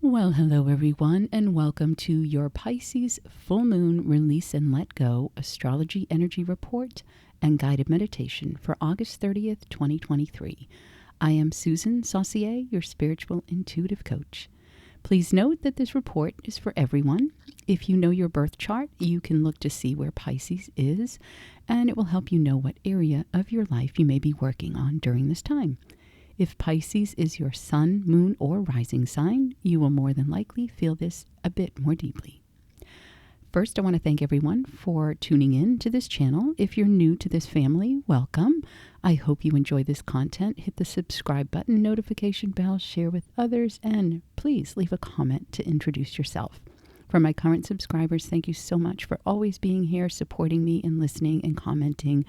Well, hello everyone, and welcome to your Pisces full moon release and let go astrology energy report and guided meditation for August 30th, 2023. I am Susan Saucier, your spiritual intuitive coach. Please note that this report is for everyone. If you know your birth chart, you can look to see where Pisces is, and it will help you know what area of your life you may be working on during this time. If Pisces is your sun, moon, or rising sign, you will more than likely feel this a bit more deeply. First, I want to thank everyone for tuning in to this channel. If you're new to this family, welcome. I hope you enjoy this content. Hit the subscribe button, notification bell, share with others, and please leave a comment to introduce yourself. For my current subscribers, thank you so much for always being here, supporting me and listening and commenting.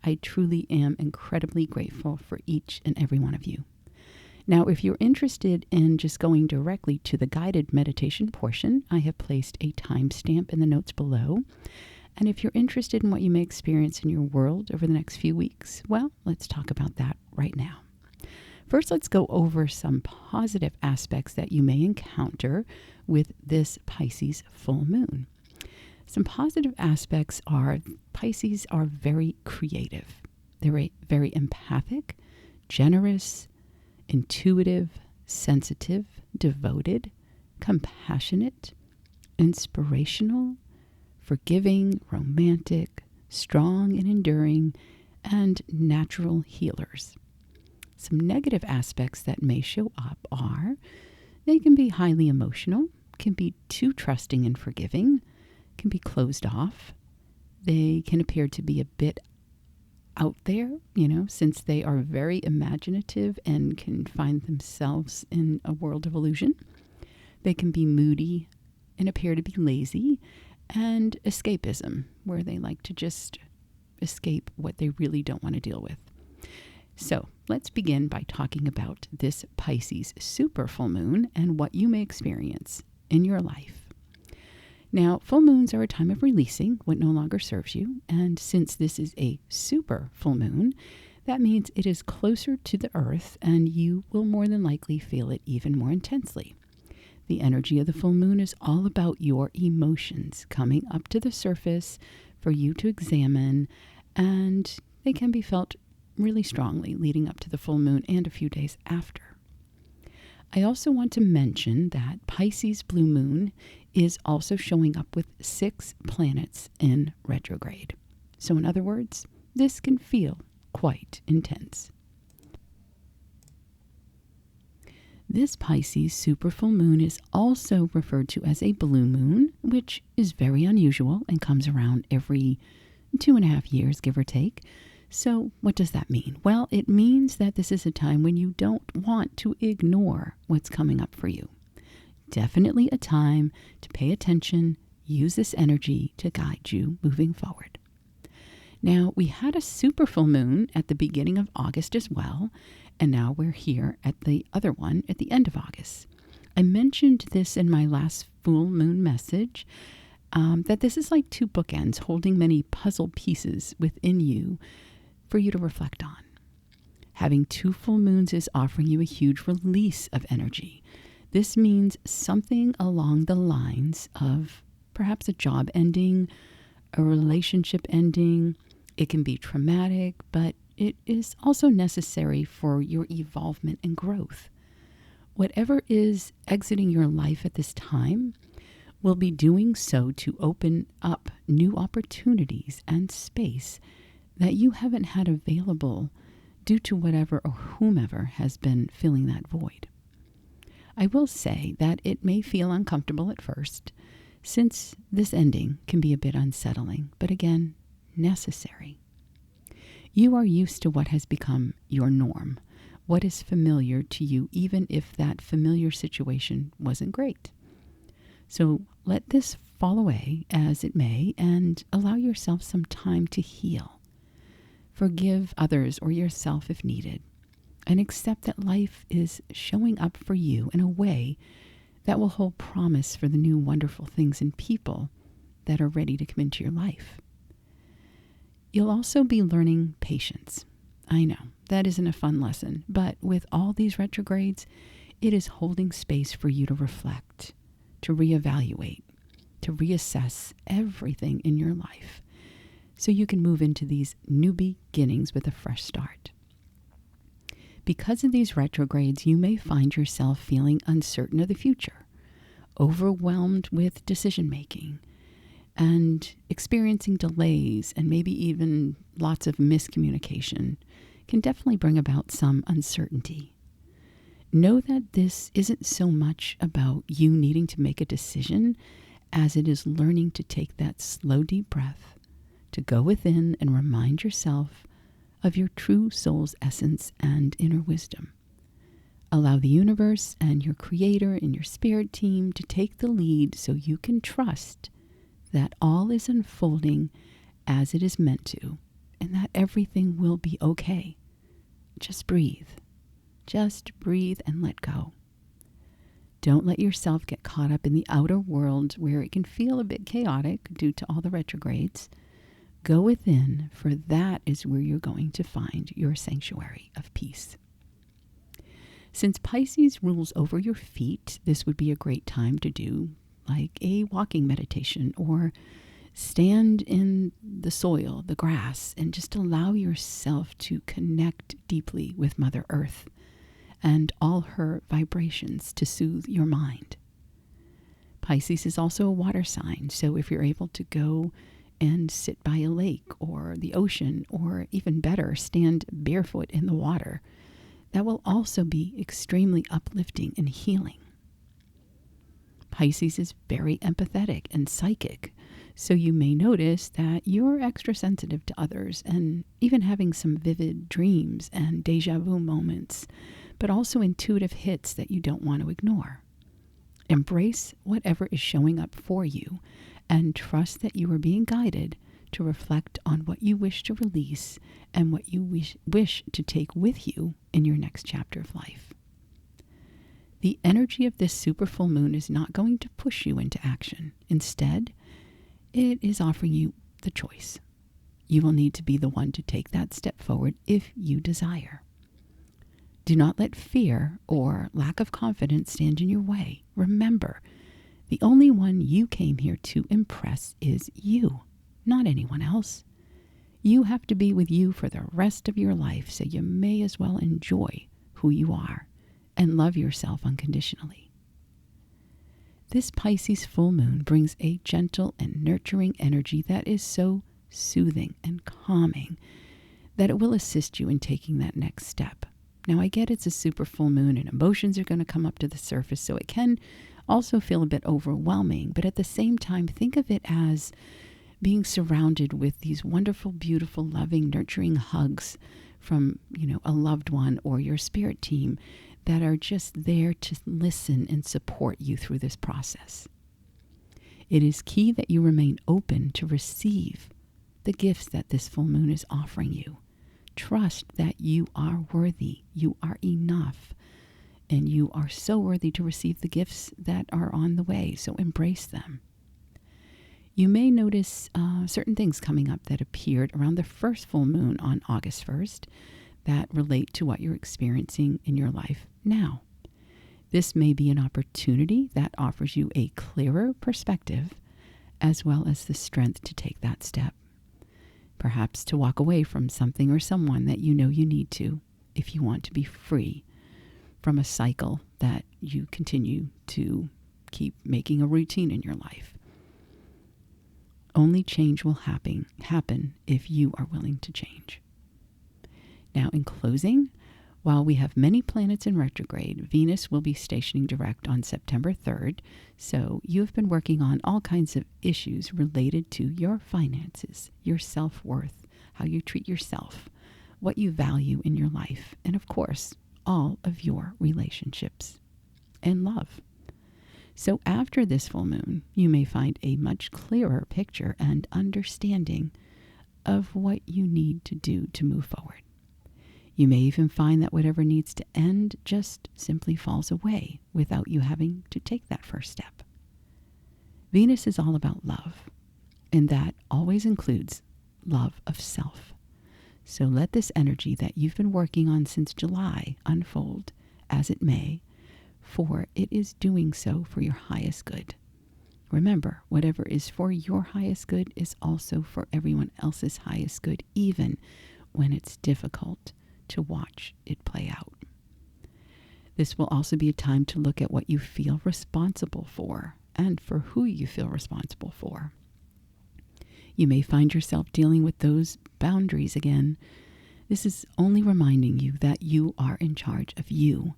I truly am incredibly grateful for each and every one of you. Now, if you're interested in just going directly to the guided meditation portion, I have placed a timestamp in the notes below. And if you're interested in what you may experience in your world over the next few weeks, well, let's talk about that right now. First, let's go over some positive aspects that you may encounter with this Pisces full moon. Some positive aspects are Pisces are very creative. They're very empathic, generous, intuitive, sensitive, devoted, compassionate, inspirational, forgiving, romantic, strong and enduring, and natural healers. Some negative aspects that may show up are they can be highly emotional, can be too trusting and forgiving, can be closed off. They can appear to be a bit out there, since they are very imaginative and can find themselves in a world of illusion. They can be moody and appear to be lazy, and escapism, where they like to just escape what they really don't want to deal with. So let's begin by talking about this Pisces super full moon and what you may experience in your life. Now, full moons are a time of releasing what no longer serves you, and since this is a super full moon, that means it is closer to the earth and you will more than likely feel it even more intensely. The energy of the full moon is all about your emotions coming up to the surface for you to examine, and they can be felt really strongly leading up to the full moon and a few days after. I also want to mention that Pisces blue moon is also showing up with 6 planets in retrograde. So in other words, this can feel quite intense. This Pisces super full moon is also referred to as a blue moon, which is very unusual and comes around every 2.5 years, give or take. So what does that mean? Well, it means that this is a time when you don't want to ignore what's coming up for you. Definitely a time to pay attention, use this energy to guide you moving forward. Now, we had a super full moon at the beginning of August as well, and now we're here at the other one at the end of August. I mentioned this in my last full moon message, that this is like 2 bookends holding many puzzle pieces within you for you to reflect on. Having 2 full moons is offering you a huge release of energy. This means something along the lines of perhaps a job ending, a relationship ending. It can be traumatic, but it is also necessary for your evolvement and growth. Whatever is exiting your life at this time will be doing so to open up new opportunities and space that you haven't had available due to whatever or whomever has been filling that void. I will say that it may feel uncomfortable at first, since this ending can be a bit unsettling, but again, necessary. You are used to what has become your norm, what is familiar to you, even if that familiar situation wasn't great. So let this fall away as it may and allow yourself some time to heal. Forgive others or yourself if needed, and accept that life is showing up for you in a way that will hold promise for the new wonderful things and people that are ready to come into your life. You'll also be learning patience. I know, that isn't a fun lesson, but with all these retrogrades, It is holding space for you to reflect, to reevaluate, to reassess everything in your life so you can move into these new beginnings with a fresh start. Because of these retrogrades, you may find yourself feeling uncertain of the future, overwhelmed with decision making, and experiencing delays and maybe even lots of miscommunication can definitely bring about some uncertainty. Know that this isn't so much about you needing to make a decision as it is learning to take that slow, deep breath, to go within and remind yourself of your true soul's essence and inner wisdom. Allow the universe and your creator and your spirit team to take the lead so you can trust that all is unfolding as it is meant to, and that everything will be okay. Just breathe. Just breathe and let go. Don't let yourself get caught up in the outer world where it can feel a bit chaotic due to all the retrogrades. Go within, for that is where you're going to find your sanctuary of peace. Since Pisces rules over your feet, this would be a great time to do like a walking meditation or stand in the soil, the grass, and just allow yourself to connect deeply with Mother Earth and all her vibrations to soothe your mind. Pisces is also a water sign, so if you're able to go and sit by a lake or the ocean, or even better, stand barefoot in the water, that will also be extremely uplifting and healing. Pisces is very empathetic and psychic, so you may notice that you're extra sensitive to others and even having some vivid dreams and deja vu moments, but also intuitive hits that you don't want to ignore. Embrace whatever is showing up for you and trust that you are being guided to reflect on what you wish to release and what you wish to take with you in your next chapter of life. The energy of this super full moon is not going to push you into action. Instead, it is offering you the choice. You will need to be the one to take that step forward if you desire. Do not let fear or lack of confidence stand in your way. Remember, the only one you came here to impress is you, not anyone else. You have to be with you for the rest of your life, so you may as well enjoy who you are and love yourself unconditionally. This Pisces full moon brings a gentle and nurturing energy that is so soothing and calming that it will assist you in taking that next step. Now, I get it's a super full moon and emotions are going to come up to the surface, so it can also feel a bit overwhelming, but at the same time, think of it as being surrounded with these wonderful, beautiful, loving, nurturing hugs from, a loved one or your spirit team that are just there to listen and support you through this process. It is key that you remain open to receive the gifts that this full moon is offering you. Trust that you are worthy, you are enough, and you are so worthy to receive the gifts that are on the way, so embrace them. You may notice certain things coming up that appeared around the first full moon on August 1st that relate to what you're experiencing in your life now. This may be an opportunity that offers you a clearer perspective as well as the strength to take that step. Perhaps to walk away from something or someone that you know you need to if you want to be free from a cycle that you continue to keep making a routine in your life. Only change will happen if you are willing to change. Now, in closing, while we have many planets in retrograde, Venus will be stationing direct on September 3rd, so you have been working on all kinds of issues related to your finances, your self-worth, how you treat yourself, what you value in your life, and of course, all of your relationships and love. So after this full moon, you may find a much clearer picture and understanding of what you need to do to move forward. You may even find that whatever needs to end just simply falls away without you having to take that first step. Venus is all about love, and that always includes love of self. So let this energy that you've been working on since July unfold as it may, for it is doing so for your highest good. Remember, whatever is for your highest good is also for everyone else's highest good, even when it's difficult to watch it play out. This will also be a time to look at what you feel responsible for and for who you feel responsible for. You may find yourself dealing with those boundaries again. This is only reminding you that you are in charge of you.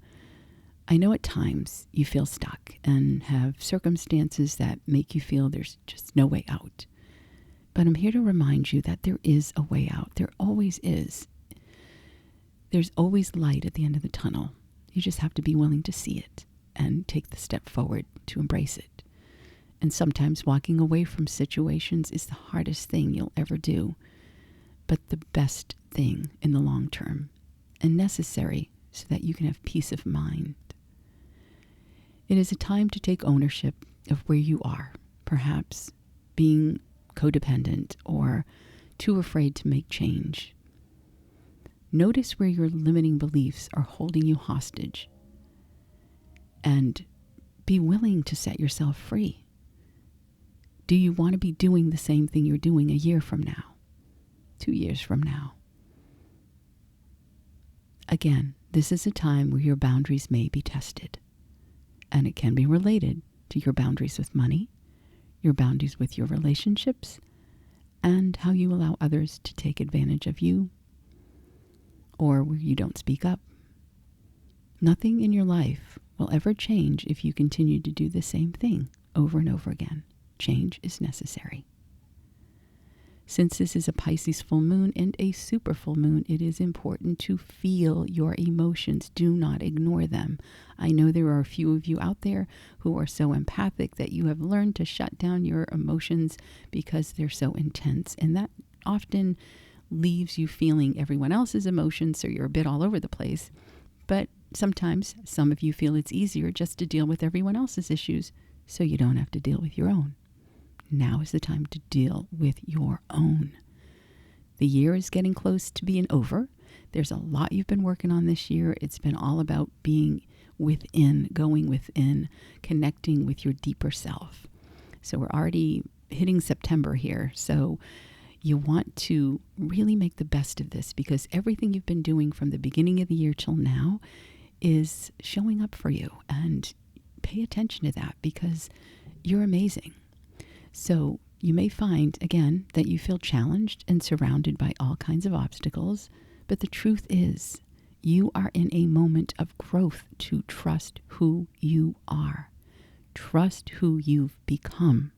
I know at times you feel stuck and have circumstances that make you feel there's just no way out. But I'm here to remind you that there is a way out. There always is. There's always light at the end of the tunnel. You just have to be willing to see it and take the step forward to embrace it. And sometimes walking away from situations is the hardest thing you'll ever do, but the best thing in the long term and necessary so that you can have peace of mind. It is a time to take ownership of where you are, perhaps being codependent or too afraid to make change. Notice where your limiting beliefs are holding you hostage and be willing to set yourself free. Do you want to be doing the same thing you're doing a year from now, 2 years from now? Again, this is a time where your boundaries may be tested, and it can be related to your boundaries with money, your boundaries with your relationships, and how you allow others to take advantage of you, or where you don't speak up. Nothing in your life will ever change if you continue to do the same thing over and over again. Change is necessary. Since this is a Pisces full moon and a super full moon, it is important to feel your emotions. Do not ignore them. I know there are a few of you out there who are so empathic that you have learned to shut down your emotions because they're so intense. And that often leaves you feeling everyone else's emotions, so you're a bit all over the place. But sometimes some of you feel it's easier just to deal with everyone else's issues so you don't have to deal with your own. Now is the time to deal with your own. The year is getting close to being over. There's a lot you've been working on this year. It's been all about being within, going within, connecting with your deeper self. So we're already hitting September here. So you want to really make the best of this because everything you've been doing from the beginning of the year till now is showing up for you. And pay attention to that because you're amazing. So you may find, again, that you feel challenged and surrounded by all kinds of obstacles. But the truth is, you are in a moment of growth to trust who you are. Trust who you've become.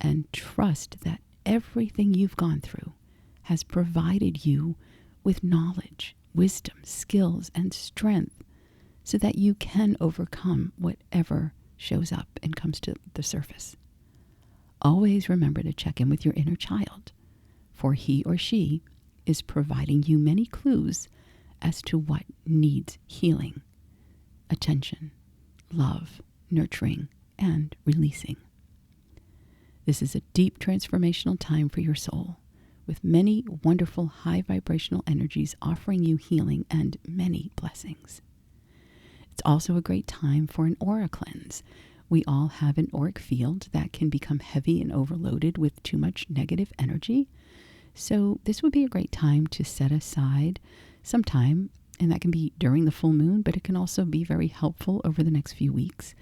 And trust that everything you've gone through has provided you with knowledge, wisdom, skills, and strength so that you can overcome whatever shows up and comes to the surface. Always remember to check in with your inner child, for he or she is providing you many clues as to what needs healing, attention, love, nurturing, and releasing. This is a deep transformational time for your soul, with many wonderful high vibrational energies offering you healing and many blessings. It's also a great time for an aura cleanse. We all have an auric field that can become heavy and overloaded with too much negative energy. So this would be a great time to set aside some time, and that can be during the full moon, but it can also be very helpful over the next few weeks.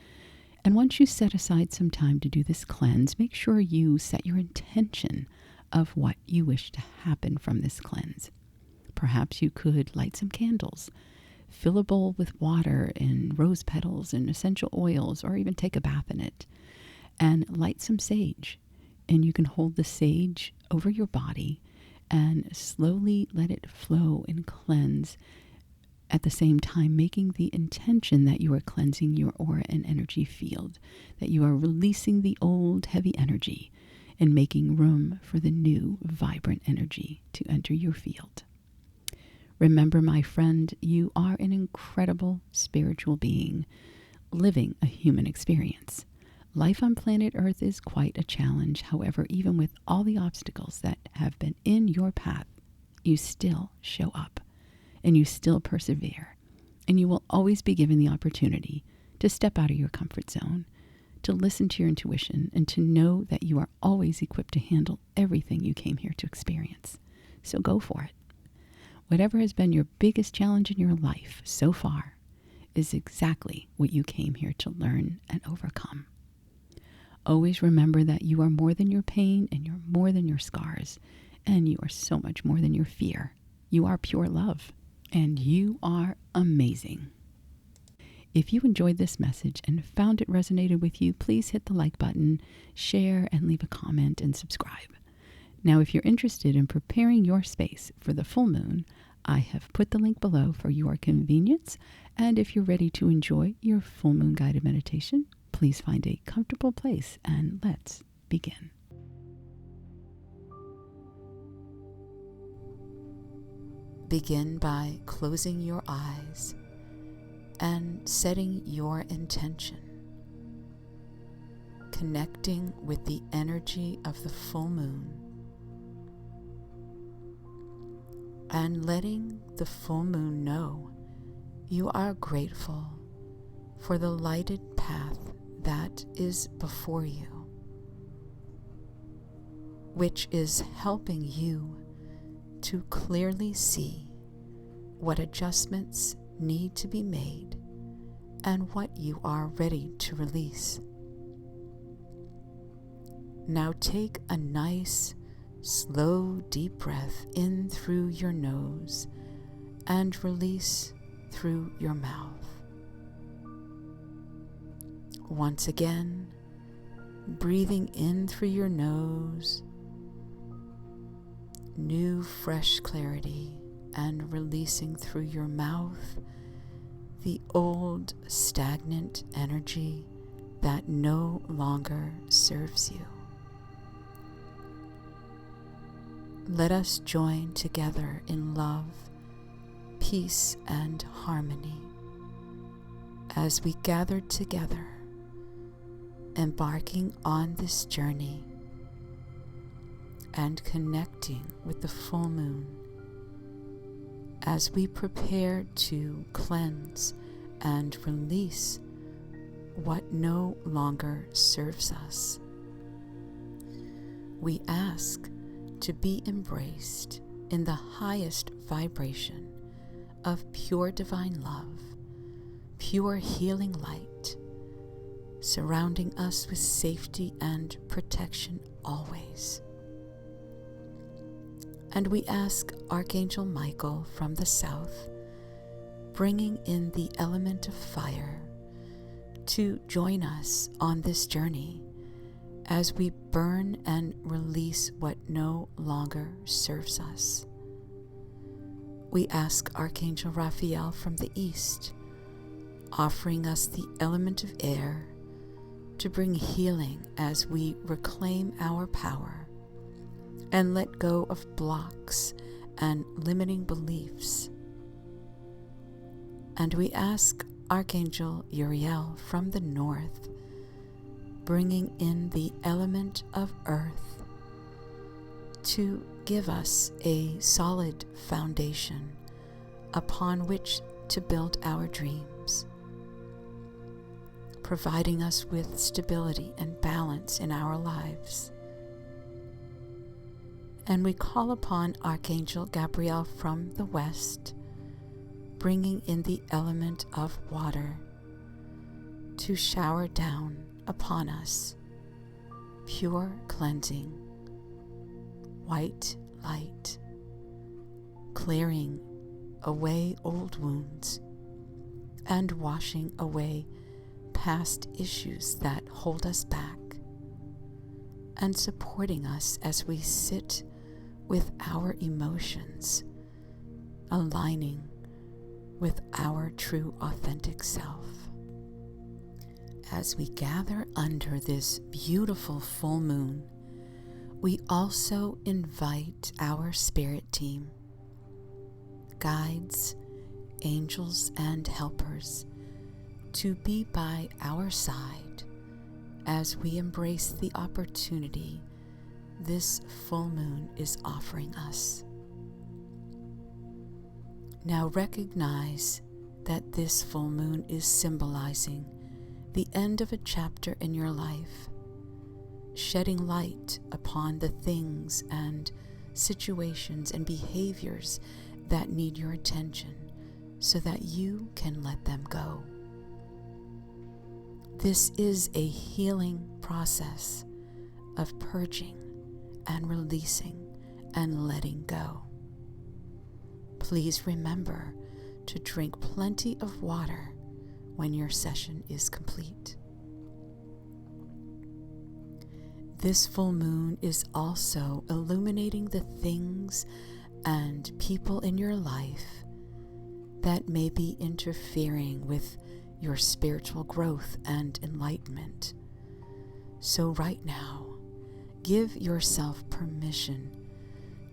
And once you set aside some time to do this cleanse, make sure you set your intention of what you wish to happen from this cleanse. Perhaps you could light some candles, fill a bowl with water and rose petals and essential oils, or even take a bath in it, and light some sage. And you can hold the sage over your body and slowly let it flow and cleanse, at the same time making the intention that you are cleansing your aura and energy field, that you are releasing the old heavy energy and making room for the new vibrant energy to enter your field. Remember, my friend, you are an incredible spiritual being living a human experience. Life on planet Earth is quite a challenge. However, even with all the obstacles that have been in your path, you still show up and you still persevere. And you will always be given the opportunity to step out of your comfort zone, to listen to your intuition, and to know that you are always equipped to handle everything you came here to experience. So go for it. Whatever has been your biggest challenge in your life so far is exactly what you came here to learn and overcome. Always remember that you are more than your pain, and you're more than your scars, and you are so much more than your fear. You are pure love, and you are amazing. If you enjoyed this message and found it resonated with you, please hit the like button, share, and leave a comment and subscribe. Now, if you're interested in preparing your space for the full moon, I have put the link below for your convenience. And if you're ready to enjoy your full moon guided meditation, please find a comfortable place and let's begin. Begin by closing your eyes and setting your intention, connecting with the energy of the full moon, and letting the full moon know you are grateful for the lighted path that is before you, which is helping you to clearly see what adjustments need to be made and what you are ready to release. Now take a nice, slow, deep breath in through your nose and release through your mouth. Once again, breathing in through your nose, new fresh clarity, and releasing through your mouth the old stagnant energy that no longer serves you. Let us join together in love, peace, and harmony as we gather together, embarking on this journey and connecting with the full moon as we prepare to cleanse and release what no longer serves us. We ask to be embraced in the highest vibration of pure divine love, pure healing light, surrounding us with safety and protection always. And we ask Archangel Michael from the south, bringing in the element of fire, to join us on this journey as we burn and release what no longer serves us. We ask Archangel Raphael from the east, offering us the element of air, to bring healing as we reclaim our power and let go of blocks and limiting beliefs. And we ask Archangel Uriel from the north, bringing in the element of earth, to give us a solid foundation upon which to build our dreams, providing us with stability and balance in our lives. And we call upon Archangel Gabriel from the west, bringing in the element of water, to shower down upon us pure cleansing, white light, clearing away old wounds and washing away past issues that hold us back, and supporting us as we sit with our emotions, aligning with our true authentic self. As we gather under this beautiful full moon, we also invite our spirit team, guides, angels, and helpers to be by our side as we embrace the opportunity this full moon is offering us. Now recognize that this full moon is symbolizing the end of a chapter in your life, shedding light upon the things and situations and behaviors that need your attention so that you can let them go. This is a healing process of purging and releasing and letting go. Please remember to drink plenty of water when your session is complete. This full moon is also illuminating the things and people in your life that may be interfering with your spiritual growth and enlightenment. So right now, give yourself permission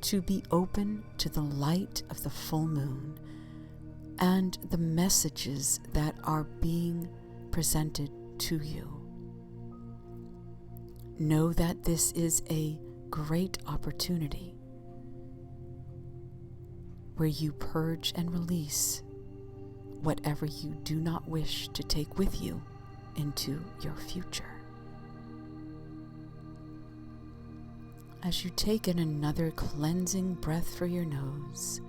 to be open to the light of the full moon and the messages that are being presented to you. Know that this is a great opportunity where you purge and release whatever you do not wish to take with you into your future. As you take in another cleansing breath through your nose,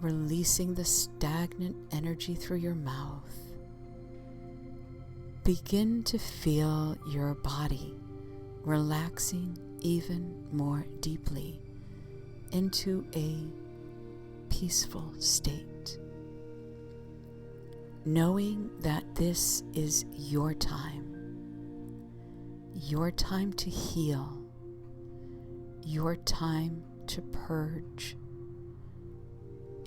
releasing the stagnant energy through your mouth, begin to feel your body relaxing even more deeply into a peaceful state, knowing that this is your time to heal, your time to purge,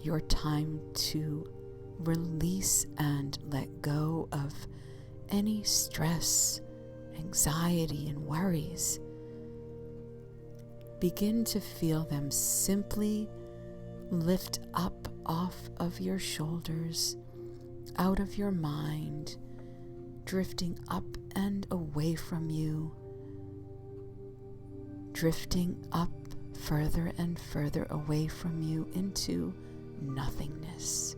your time to release and let go of any stress, anxiety, and worries. Begin to feel them simply lift up off of your shoulders, out of your mind, drifting up and away from you, drifting up further and further away from you into nothingness.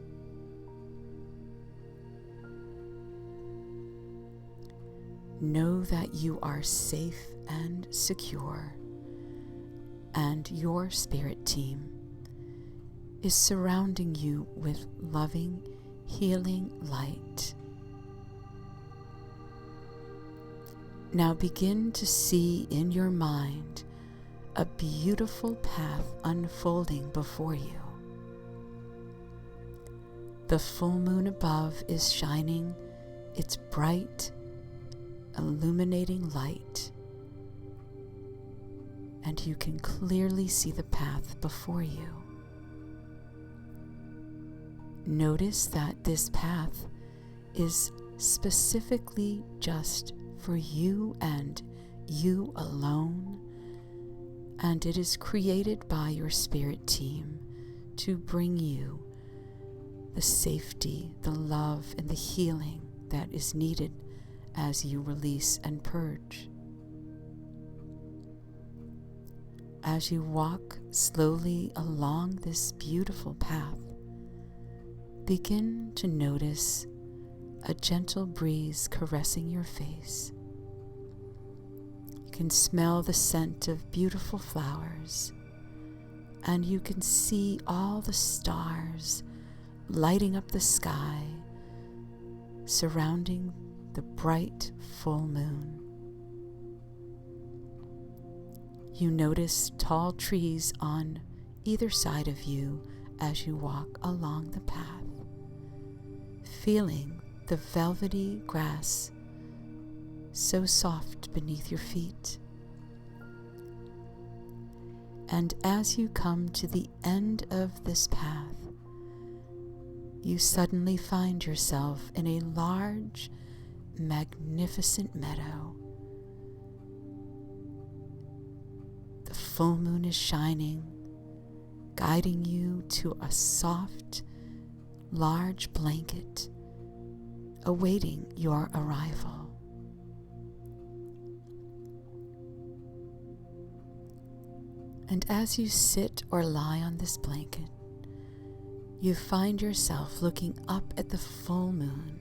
Know that you are safe and secure, and your spirit team is surrounding you with loving, healing light. Now begin to see in your mind a beautiful path unfolding before you. The full moon above is shining its bright, illuminating light, and you can clearly see the path before you. Notice that this path is specifically just for you and you alone, and it is created by your spirit team to bring you the safety, the love, and the healing that is needed as you release and purge. As you walk slowly along this beautiful path, begin to notice a gentle breeze caressing your face. You can smell the scent of beautiful flowers, and you can see all the stars lighting up the sky, surrounding the bright full moon. You notice tall trees on either side of you as you walk along the path, feeling the velvety grass so soft beneath your feet. And as you come to the end of this path, you suddenly find yourself in a large, magnificent meadow. The full moon is shining, guiding you to a soft, large blanket awaiting your arrival. And as you sit or lie on this blanket, you find yourself looking up at the full moon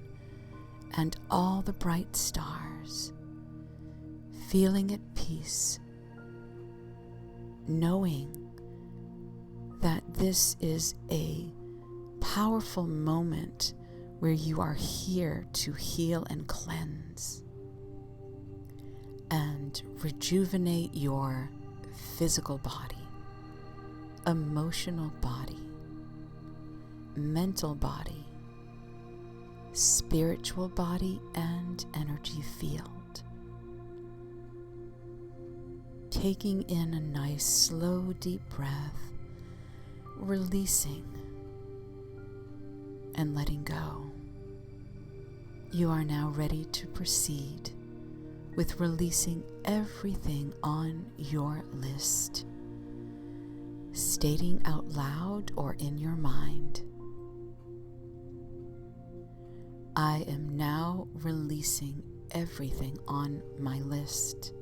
and all the bright stars, feeling at peace, knowing that this is a powerful moment where you are here to heal and cleanse and rejuvenate your physical body, emotional body, mental body, spiritual body, and energy field. Taking in a nice, slow, deep breath, releasing and letting go. You are now ready to proceed with releasing everything on your list, stating out loud or in your mind, I am now releasing everything on my list.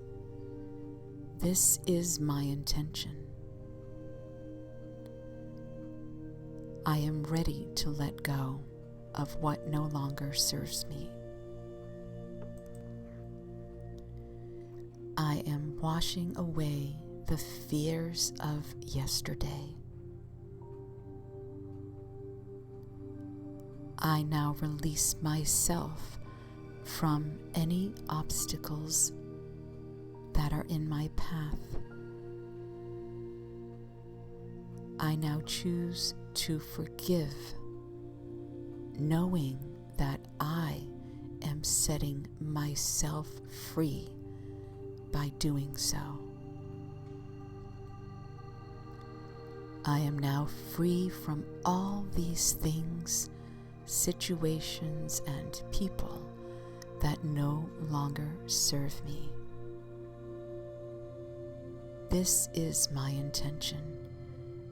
This is my intention. I am ready to let go of what no longer serves me. I am washing away the fears of yesterday. I now release myself from any obstacles that are in my path. I now choose to forgive, knowing that I am setting myself free by doing so. I am now free from all these things, situations, and people that no longer serve me. This is my intention,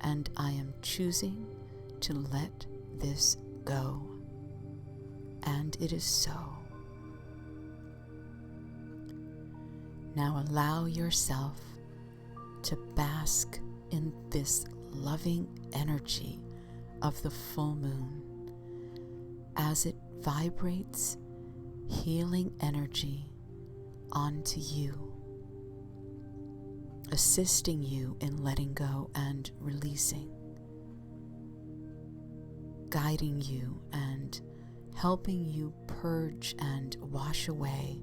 and I am choosing to let this go. And it is so. Now allow yourself to bask in this loving energy of the full moon as it vibrates healing energy onto you, assisting you in letting go and releasing, guiding you and helping you purge and wash away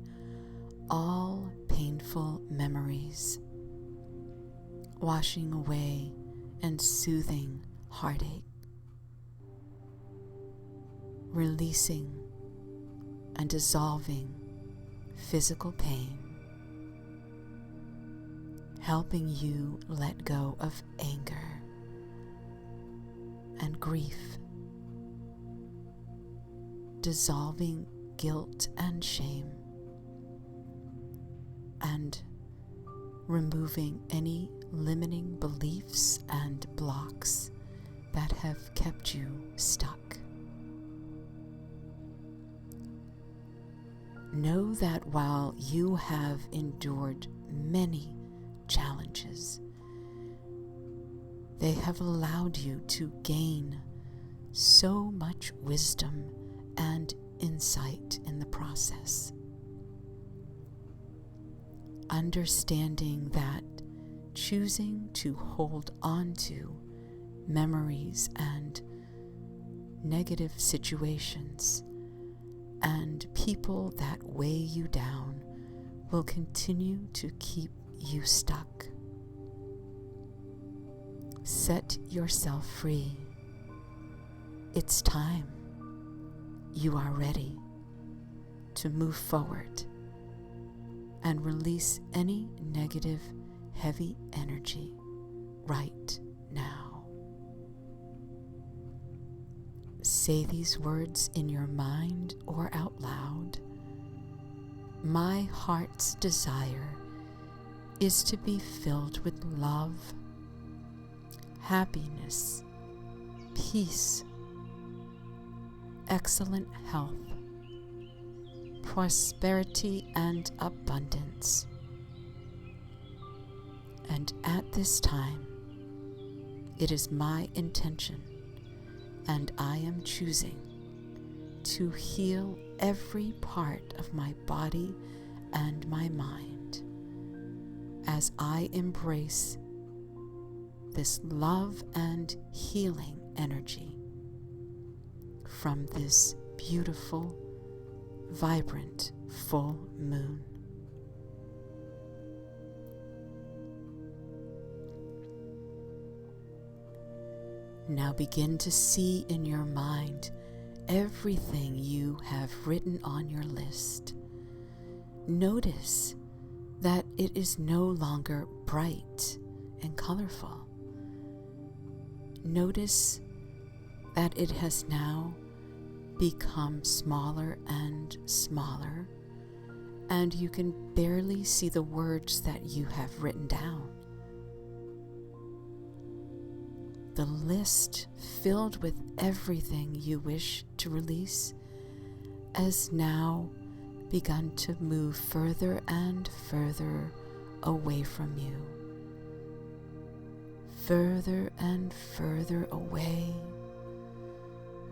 all painful memories, washing away and soothing heartache, releasing and dissolving physical pain, helping you let go of anger and grief, dissolving guilt and shame, and removing any limiting beliefs and blocks that have kept you stuck. Know that while you have endured many challenges, they have allowed you to gain so much wisdom and insight in the process. Understanding that choosing to hold on to memories and negative situations and people that weigh you down will continue to keep you stuck. Set yourself free. It's time. You are ready to move forward and release any negative, heavy energy right now. Say these words in your mind or out loud. My heart's desire is to be filled with love, happiness, peace, excellent health, prosperity, and abundance. And at this time, it is my intention, and I am choosing to heal every part of my body and my mind as I embrace this love and healing energy from this beautiful, vibrant full moon. Now begin to see in your mind everything you have written on your list. Notice that it is no longer bright and colorful. Notice that it has now become smaller and smaller, and you can barely see the words that you have written down. The list filled with everything you wish to release has now begun to move further and further away from you. Further and further away,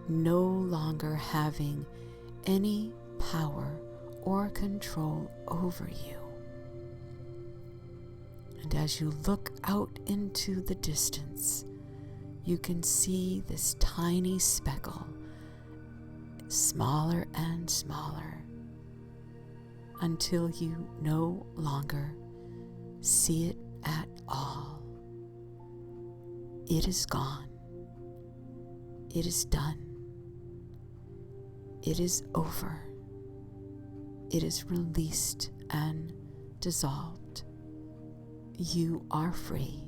no longer having any power or control over you. And as you look out into the distance, you can see this tiny speckle, smaller and smaller, until you no longer see it at all. It is gone. It is done. It is over. It is released and dissolved. You are free.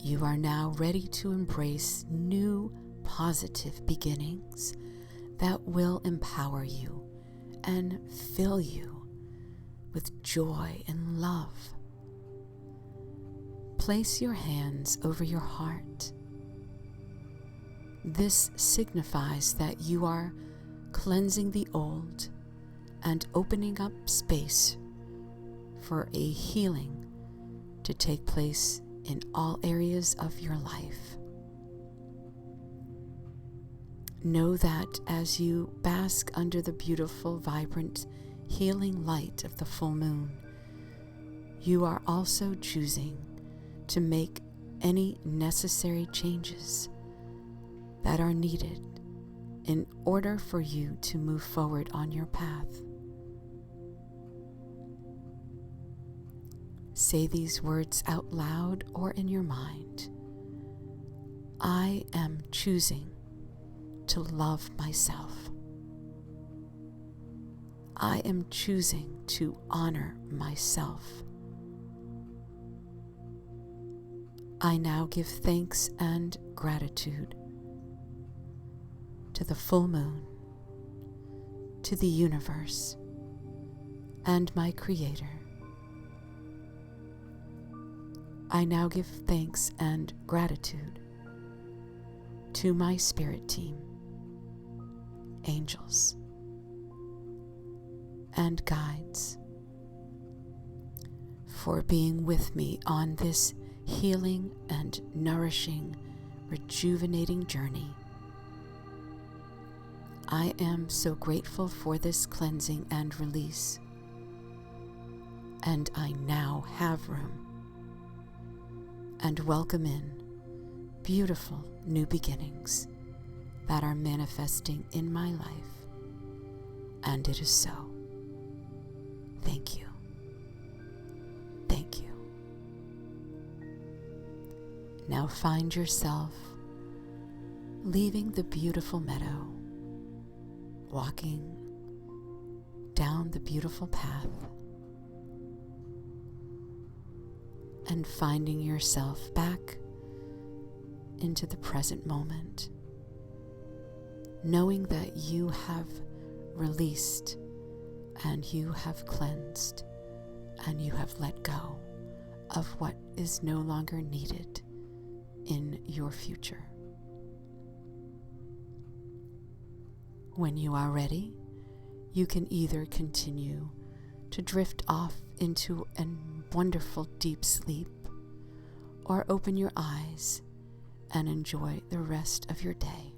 You are now ready to embrace new positive beginnings that will empower you and fill you with joy and love. Place your hands over your heart. This signifies that you are cleansing the old and opening up space for a healing to take place in all areas of your life. Know that as you bask under the beautiful, vibrant, healing light of the full moon, you are also choosing to make any necessary changes that are needed in order for you to move forward on your path. Say these words out loud or in your mind. I am choosing to love myself. I am choosing to honor myself. I now give thanks and gratitude to the full moon, to the universe, and my Creator. I now give thanks and gratitude to my spirit team, angels, and guides for being with me on this healing and nourishing, rejuvenating journey. I am so grateful for this cleansing and release, and I now have room and welcome in beautiful new beginnings that are manifesting in my life, and it is so. Thank you. Thank you. Now find yourself leaving the beautiful meadow, walking down the beautiful path, and finding yourself back into the present moment, knowing that you have released and you have cleansed and you have let go of what is no longer needed in your future. When you are ready, you can either continue to drift off into a wonderful deep sleep, or open your eyes and enjoy the rest of your day.